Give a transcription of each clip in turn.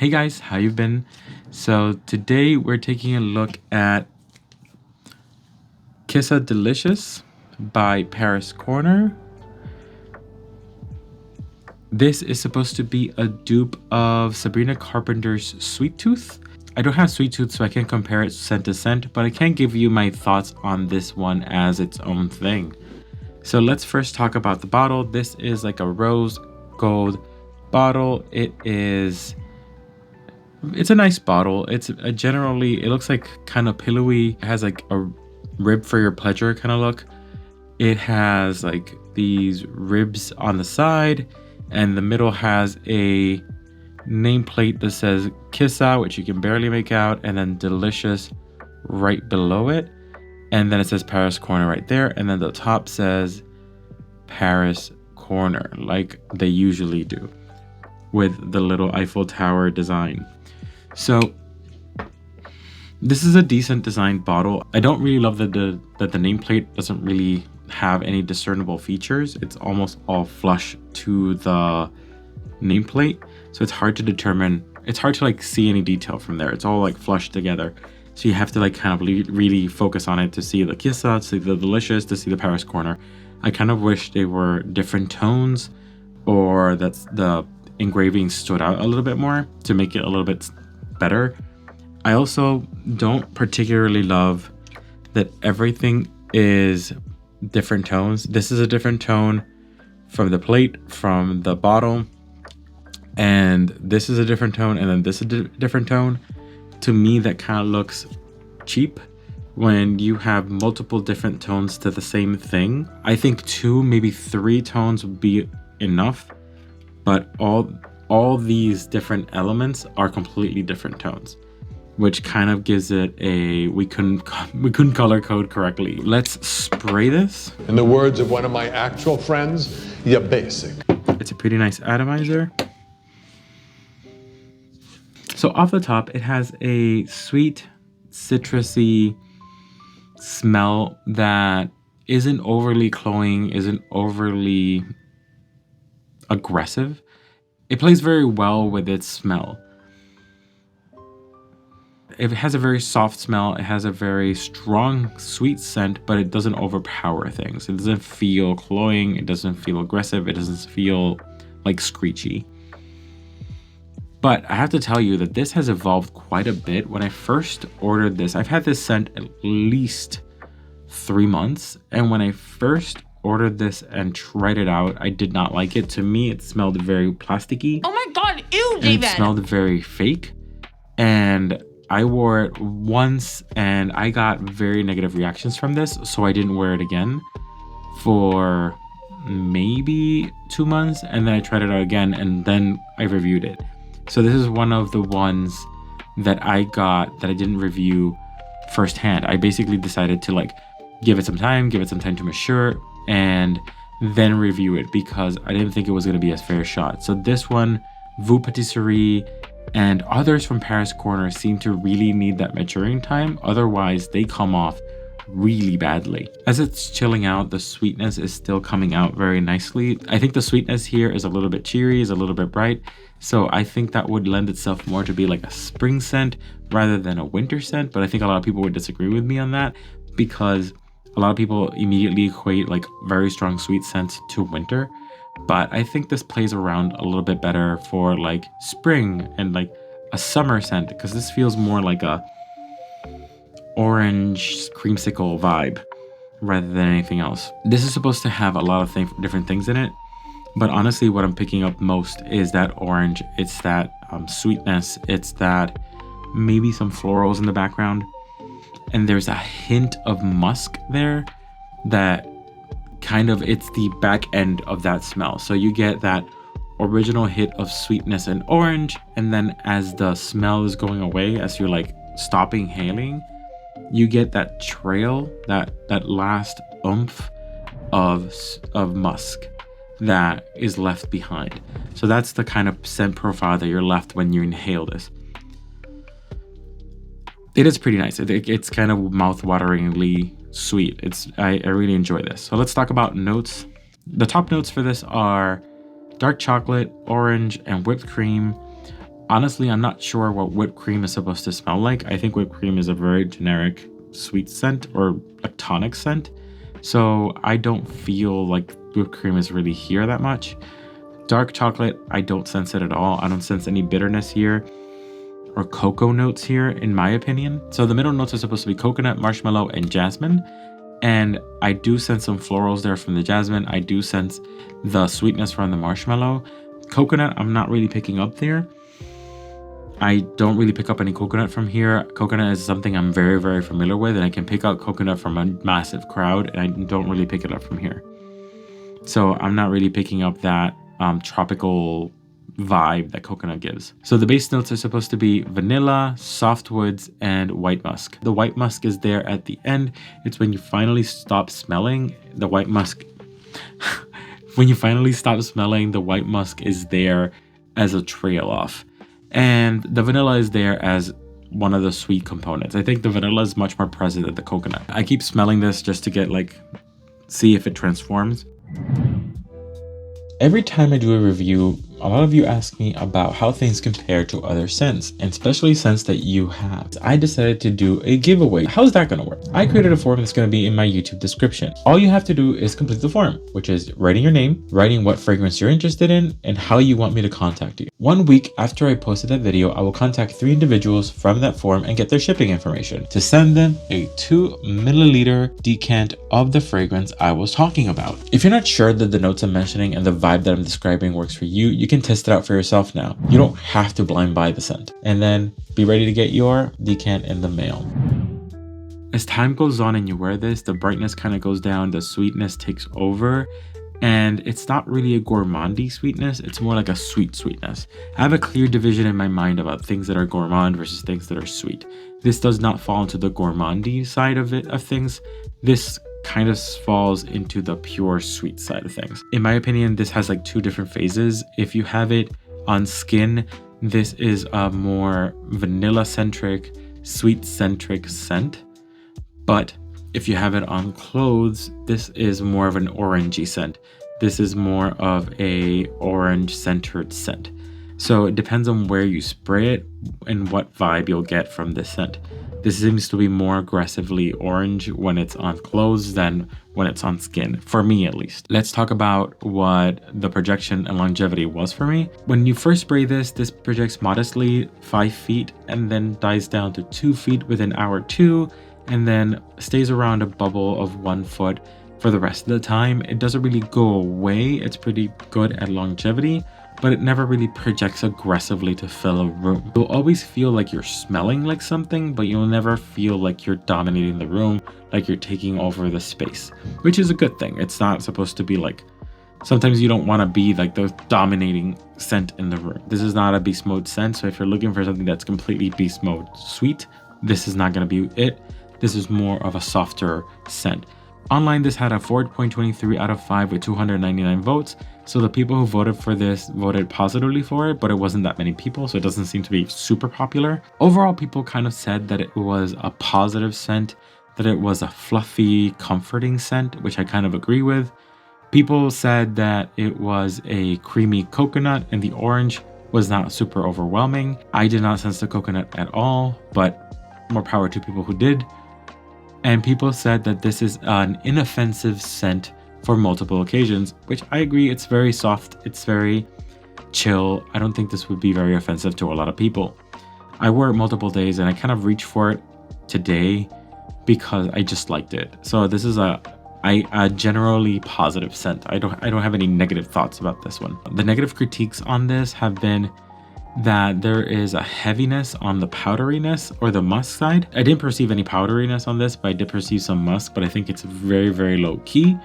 Hey guys, how you been? So today we're taking a look at Qissa Delicious by Paris Corner. This is supposed to be a dupe of Sabrina Carpenter's Sweet Tooth. I don't have Sweet Tooth, so I can't compare it scent to scent, but I can give you my thoughts on this one as its own thing. So let's first talk about the bottle. This is like a rose gold bottle. It's a nice bottle. It's generally, it looks like kind of pillowy. It has like a rib for your pleasure kind of look. It has like these ribs on the side, and the middle has a nameplate that says Qissa, which you can barely make out, and then Delicious right below it. And then it says Paris Corner right there. And then the top says Paris Corner, like they usually do, with the little Eiffel Tower design. So this is a decent designed bottle. I don't really love that the nameplate doesn't really have any discernible features. It's almost all flush to the nameplate, so it's hard to determine. It's hard to like see any detail from there. It's all like flushed together, so you have to like kind of really focus on it to see the Qissa, to see the Delicious, to see the Paris Corner. I kind of wish they were different tones, or that the engraving stood out a little bit more to make it a little bit better. I also don't particularly love that everything is different tones. This is a different tone from the plate, from the bottle, and this is a different tone, and then this is a different tone. To me, that kind of looks cheap when you have multiple different tones to the same thing. I think 2, maybe 3 tones would be enough, but all these different elements are completely different tones, which kind of gives it a we couldn't color code correctly. Let's spray this. In the words of one of my actual friends, you're basic. It's a pretty nice atomizer. So off the top, it has a sweet, citrusy smell that isn't overly cloying, isn't overly aggressive. It plays very well with its smell. It has a very soft smell. It has a very strong, sweet scent, but it doesn't overpower things. It doesn't feel cloying. It doesn't feel aggressive. It doesn't feel like screechy. But I have to tell you that this has evolved quite a bit. When I first ordered this, I've had this scent at least 3 months. And when I first ordered this and tried it out, I did not like it. To me, it smelled very plasticky. Oh my god, ew, David! It smelled very fake. And I wore it once and I got very negative reactions from this, so I didn't wear it again for maybe 2 months, and then I tried it out again and then I reviewed it. So this is one of the ones that I got that I didn't review firsthand. I basically decided to like give it some time to mature, and then review it because I didn't think it was going to be a fair shot. So this one, Vous Patisserie, and others from Paris Corner seem to really need that maturing time. Otherwise, they come off really badly. As it's chilling out, the sweetness is still coming out very nicely. I think the sweetness here is a little bit cheery, is a little bit bright. So I think that would lend itself more to be like a spring scent rather than a winter scent. But I think a lot of people would disagree with me on that because a lot of people immediately equate like very strong sweet scents to winter. But I think this plays around a little bit better for like spring and like a summer scent, because this feels more like a orange creamsicle vibe rather than anything else. This is supposed to have a lot of different things in it, but honestly what I'm picking up most is that orange. It's that sweetness. It's that maybe some florals in the background, and there's a hint of musk there that kind of, it's the back end of that smell. So you get that original hit of sweetness and orange, and then as the smell is going away, as you're like stopping inhaling, you get that trail, that last oomph of musk that is left behind. So that's the kind of scent profile that you're left when you inhale this. It is pretty nice. It's kind of mouth-wateringly sweet. I really enjoy this. So let's talk about notes. The top notes for this are dark chocolate, orange, and whipped cream. Honestly, I'm not sure what whipped cream is supposed to smell like. I think whipped cream is a very generic sweet scent or a tonic scent. So I don't feel like whipped cream is really here that much. Dark chocolate, I don't sense it at all. I don't sense any bitterness here or cocoa notes here, in my opinion. So the middle notes are supposed to be coconut, marshmallow, and jasmine. And I do sense some florals there from the jasmine. I do sense the sweetness from the marshmallow. Coconut, I'm not really picking up there. I don't really pick up any coconut from here. Coconut is something I'm very, very familiar with, and I can pick out coconut from a massive crowd, and I don't really pick it up from here. So I'm not really picking up that tropical vibe that coconut gives. So the base notes are supposed to be vanilla, softwoods, and white musk. The white musk is there at the end. It's when you finally stop smelling the white musk. When you finally stop smelling, the white musk is there as a trail off. And the vanilla is there as one of the sweet components. I think the vanilla is much more present than the coconut. I keep smelling this just to get see if it transforms. Every time I do a review, a lot of you ask me about how things compare to other scents, and especially scents that you have. I decided to do a giveaway. How's that gonna work? I created a form that's gonna be in my YouTube description. All you have to do is complete the form, which is writing your name, writing what fragrance you're interested in, and how you want me to contact you. 1 week after I posted that video, I will contact 3 individuals from that form and get their shipping information to send them a 2 milliliter decant of the fragrance I was talking about. If you're not sure that the notes I'm mentioning and the vibe that I'm describing works for you, you can test it out for yourself now. You don't have to blind buy the scent. And then be ready to get your decant in the mail. As time goes on and you wear this, the brightness kind of goes down, the sweetness takes over, and it's not really a gourmandy sweetness, it's more like a sweet sweetness. I have a clear division in my mind about things that are gourmand versus things that are sweet. This does not fall into the gourmandy side of things. This kind of falls into the pure sweet side of things. In my opinion, this has 2 different phases. If you have it on skin, this is a more vanilla centric, sweet centric scent. But if you have it on clothes, this is more of an orangey scent. This is more of a orange centered scent. So it depends on where you spray it and what vibe you'll get from this scent. This seems to be more aggressively orange when it's on clothes than when it's on skin, for me at least. Let's talk about what the projection and longevity was for me. When you first spray this projects modestly 5 feet and then dies down to 2 feet within hour 2, and then stays around a bubble of 1 foot for the rest of the time. It doesn't really go away. It's pretty good at longevity, but it never really projects aggressively to fill a room. You'll always feel like you're smelling like something, but you'll never feel like you're dominating the room, like you're taking over the space, which is a good thing. It's not supposed to be sometimes you don't want to be the dominating scent in the room. This is not a beast mode scent, so if you're looking for something that's completely beast mode sweet, this is not going to be it. This is more of a softer scent. Online, this had a 4.23 out of 5 with 299 votes. So the people who voted for this voted positively for it, but it wasn't that many people, so it doesn't seem to be super popular. Overall, people kind of said that it was a positive scent, that it was a fluffy, comforting scent, which I kind of agree with. People said that it was a creamy coconut and the orange was not super overwhelming. I did not sense the coconut at all, but more power to people who did. And people said that this is an inoffensive scent for multiple occasions, which I agree. It's very soft. It's very chill. I don't think this would be very offensive to a lot of people. I wore it multiple days and I kind of reached for it today because I just liked it. So this is a generally positive scent. I don't have any negative thoughts about this one. The negative critiques on this have been that there is a heaviness on the powderiness or the musk side. I didn't perceive any powderiness on this, but I did perceive some musk, but I think it's very, very low key.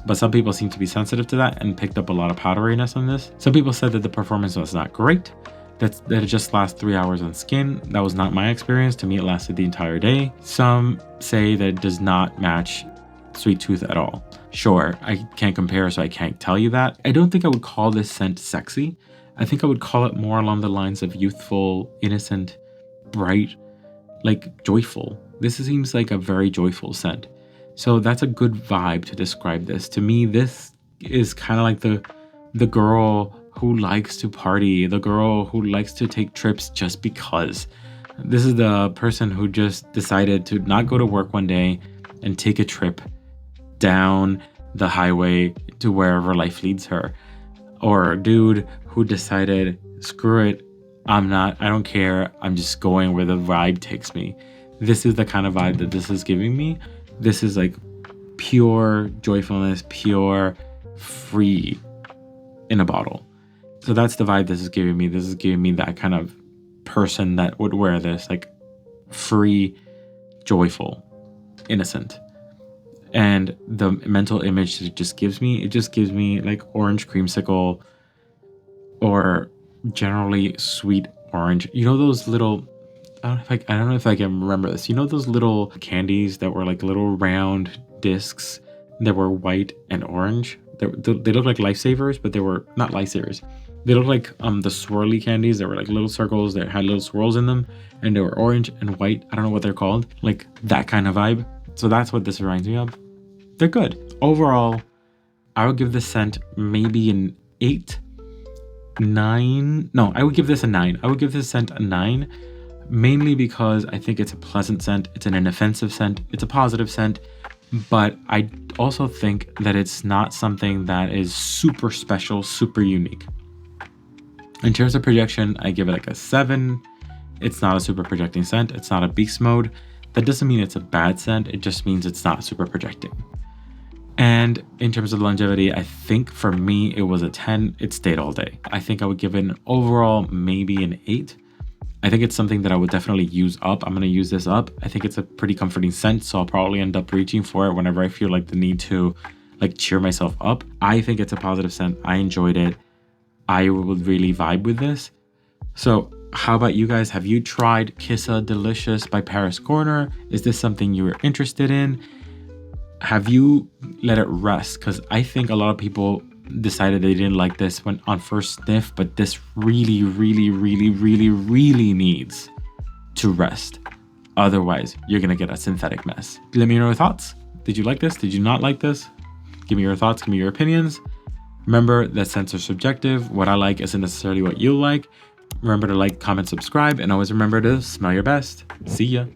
But some people seem to be sensitive to that and picked up a lot of powderiness on this. Some people said that the performance was not great, that it just lasts 3 hours on skin. That was not my experience. To me, it lasted the entire day. Some say that it does not match Sweet Tooth at all. Sure, I can't compare, so I can't tell you that. I don't think I would call this scent sexy. I think I would call it more along the lines of youthful, innocent, bright, joyful. This seems like a very joyful scent. So that's a good vibe to describe this. To me, this is kind of like the girl who likes to party, the girl who likes to take trips just because. This is the person who just decided to not go to work one day and take a trip down the highway to wherever life leads her. Or a dude who decided, screw it, I don't care, I'm just going where the vibe takes me. This is the kind of vibe that this is giving me. This is like pure joyfulness, pure free in a bottle. So that's the vibe this is giving me. This is giving me that kind of person that would wear this, like free, joyful, innocent. And the mental image that it just gives me like orange creamsicle, or generally sweet orange. You know those little, I don't know if I can remember this. You know those little candies that were like little round discs that were white and orange? They look like lifesavers, but they were not lifesavers. They look like the swirly candies that were like little circles that had little swirls in them, and they were orange and white. I don't know what they're called. Like that kind of vibe. So that's what this reminds me of. They're good. Overall, I would give this scent maybe an 8, 9. No, I would give this a 9. I would give this scent a 9, mainly because I think it's a pleasant scent. It's an inoffensive scent. It's a positive scent. But I also think that it's not something that is super special, super unique. In terms of projection, I give it like a 7. It's not a super projecting scent. It's not a beast mode. That doesn't mean it's a bad scent. It just means it's not super projecting. And in terms of longevity, I think for me, it was a 10. It stayed all day. I think I would give it an overall maybe an 8. I think it's something that I would definitely use up. I'm going to use this up. I think it's a pretty comforting scent, so I'll probably end up reaching for it whenever I feel like the need to like cheer myself up. I think it's a positive scent. I enjoyed it. I would really vibe with this. So how about you guys? Have you tried Qissa Delicious by Paris Corner? Is this something you were interested in? Have you let it rest? Because I think a lot of people decided they didn't like this when on first sniff, but this really, really, really, really, really needs to rest. Otherwise, you're going to get a synthetic mess. Let me know your thoughts. Did you like this? Did you not like this? Give me your thoughts. Give me your opinions. Remember that scents are subjective. What I like isn't necessarily what you like. Remember to like, comment, subscribe, and always remember to smell your best. See ya.